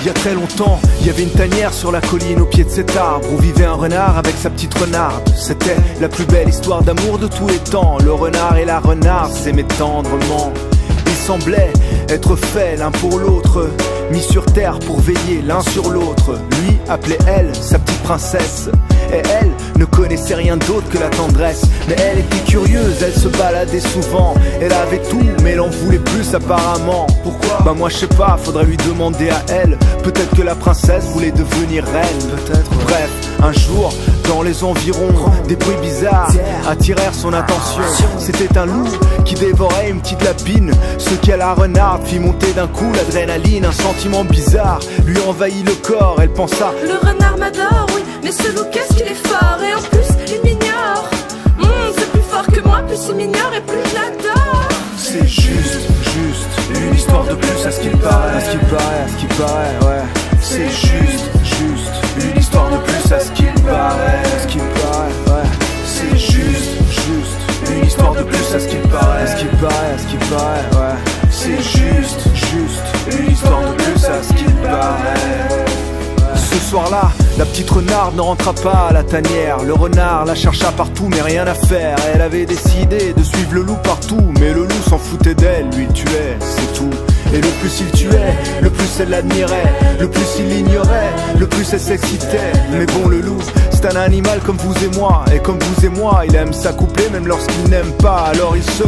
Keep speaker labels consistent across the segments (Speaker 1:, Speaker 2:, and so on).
Speaker 1: Il y a très longtemps, il y avait une tanière sur la colline au pied de cet arbre où vivait un renard avec sa petite renarde. C'était la plus belle histoire d'amour de tous les temps. Le renard et la renarde s'aimaient tendrement. Ils semblaient être faits l'un pour l'autre, mis sur terre pour veiller l'un sur l'autre. Lui appelait elle sa petite princesse, et elle ne connaissait rien d'autre que la tendresse. Mais elle était curieuse, elle se baladait souvent. Elle avait tout, mais elle en voulait plus apparemment. Pourquoi? Bah moi je sais pas, faudrait lui demander à elle. Peut-être que la princesse voulait devenir reine. Peut-être. Bref, un jour, dans les environs, des bruits bizarres attirèrent son attention. C'était un loup qui dévorait une petite lapine, ce qui à la renarde fit monter d'un coup l'adrénaline. Un sentiment bizarre lui envahit le corps, elle pensa:
Speaker 2: le renard m'adore, oui, mais ce loup qu'est-ce qu'il est fort. Et en plus il m'ignore. C'est plus fort que moi, plus il m'ignore et plus je l'adore.
Speaker 1: C'est juste une histoire de plus à ce qu'il paraît. À ce qu'il paraît, ouais. C'est juste une histoire de plus à ce qu'il paraît. À ce qu'il paraît, ouais. C'est juste une histoire de plus à ce qu'il paraît. À ce qu'il paraît, ouais. C'est juste une histoire de plus à ce qu'il paraît. Ce soir-là, la petite renarde ne rentra pas à la tanière. Le renard la chercha partout mais rien à faire. Elle avait décidé de suivre le loup partout, mais le loup s'en foutait d'elle, lui le tuait, c'est tout. Et le plus il tuait, le plus elle l'admirait. Le plus il l'ignorait, le plus elle s'excitait. Mais bon, le loup, c'est un animal comme vous et moi. Et comme vous et moi, il aime s'accoupler même lorsqu'il n'aime pas. Alors il se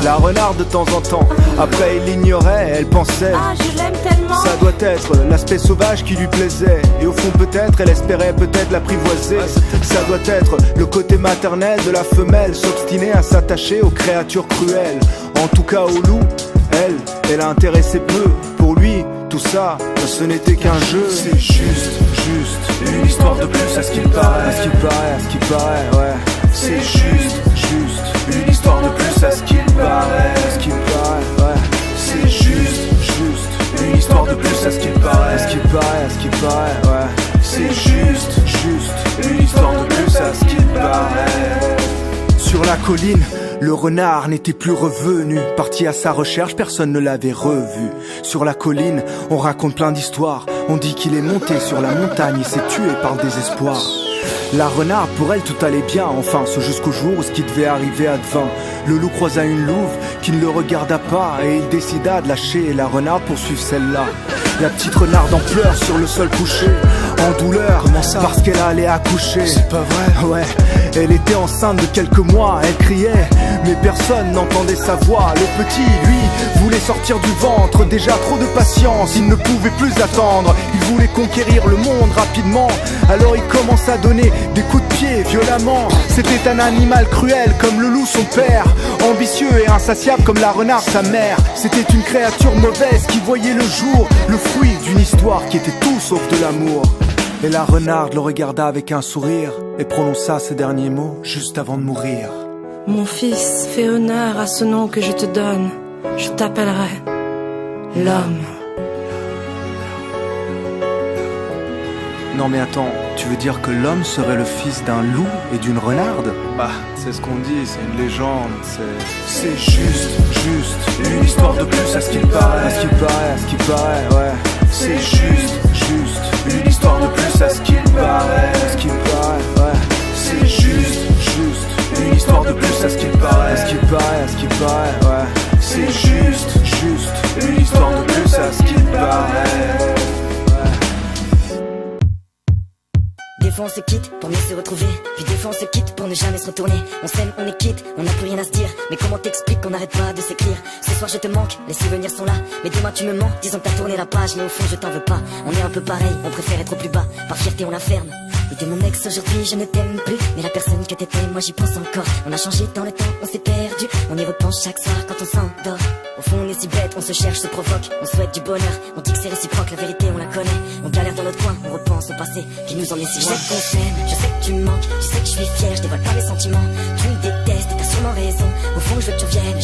Speaker 1: la renarde de temps en temps. Après il l'ignorait, elle pensait:
Speaker 2: ah, je l'aime tellement.
Speaker 1: Ça doit être l'aspect sauvage qui lui plaisait. Et au fond peut-être, elle espérait peut-être l'apprivoiser. Ça doit être le côté maternel de la femelle, s'obstiner à s'attacher aux créatures cruelles. En tout cas au loup, elle a intéressé peu. Pour lui, tout ça, ce n'était qu'un jeu. C'est juste une histoire de plus à ce qu'il paraît. À ce qu'il paraît, ouais. C'est juste une histoire de plus à ce qu'il paraît. À ce qu'il paraît, ouais. C'est juste une histoire de plus à ce qu'il paraît. À ce qu'il paraît, ouais. C'est juste une histoire de plus à ce qu'il paraît. Sur la colline, le renard n'était plus revenu. Parti à sa recherche, personne ne l'avait revu. Sur la colline, on raconte plein d'histoires. On dit qu'il est monté sur la montagne et s'est tué par le désespoir. La renarde, pour elle, tout allait bien, enfin, ce jusqu'au jour où ce qui devait arriver advint. Le loup croisa une louve qui ne le regarda pas, et il décida de lâcher la renarde pour suivre celle-là. La petite renarde en pleurs sur le sol couché, en douleur, parce qu'elle allait accoucher. C'est pas vrai? Ouais, elle était enceinte de quelques mois, elle criait, mais personne n'entendait sa voix. Le petit, lui, voulait sortir du ventre, déjà trop de patience, il ne pouvait plus attendre. Il voulait conquérir le monde rapidement, alors il commença à donner des coups de pied violemment. C'était un animal cruel comme le loup son père, ambitieux et insatiable comme la renarde sa mère. C'était une créature mauvaise qui voyait le jour, le fruit d'une histoire qui était tout sauf de l'amour. Et la renarde le regarda avec un sourire et prononça ces derniers mots juste avant de mourir.
Speaker 2: Mon fils, fais honneur à ce nom que je te donne. Je t'appellerai l'homme.
Speaker 1: Non mais attends, tu veux dire que l'homme serait le fils d'un loup et d'une renarde? Bah, c'est ce qu'on dit, c'est une légende, c'est juste une histoire de plus à ce qu'il paraît. À ce qu'il paraît, ouais. C'est juste une histoire de plus à ce qu'il paraît. À ce qu'il paraît, ouais. C'est juste une histoire de plus à ce qu'il paraît. À ce qu'il paraît, ouais. C'est juste une histoire de plus à ce qu'il paraît.
Speaker 3: Des fois on se quitte pour mieux se retrouver, puis des fois on se quitte pour ne jamais se retourner. On s'aime, on est quitte, on n'a plus rien à se dire. Mais comment t'expliques qu'on n'arrête pas de s'écrire? Ce soir je te manque, les souvenirs sont là, mais demain tu me mens, disons que t'as tourné la page. Mais au fond je t'en veux pas, on est un peu pareil, on préfère être au plus bas. Par fierté on la ferme. Et de mon ex aujourd'hui je ne t'aime plus, mais la personne que t'étais moi j'y pense encore. On a changé dans le temps, on s'est perdu, on y repense chaque soir quand on s'endort. Au fond on est si bête, on se cherche, se provoque, on souhaite du bonheur, on dit que c'est réciproque, la vérité on la connaît. On galère dans notre coin, on repense au passé qui nous en est si loin. Je sais qu'on s'aime, je sais que tu me manques, tu sais que je suis fier, je dévoile pas mes sentiments. Tu me détestes, t'as sûrement raison, au fond je veux que tu reviennes.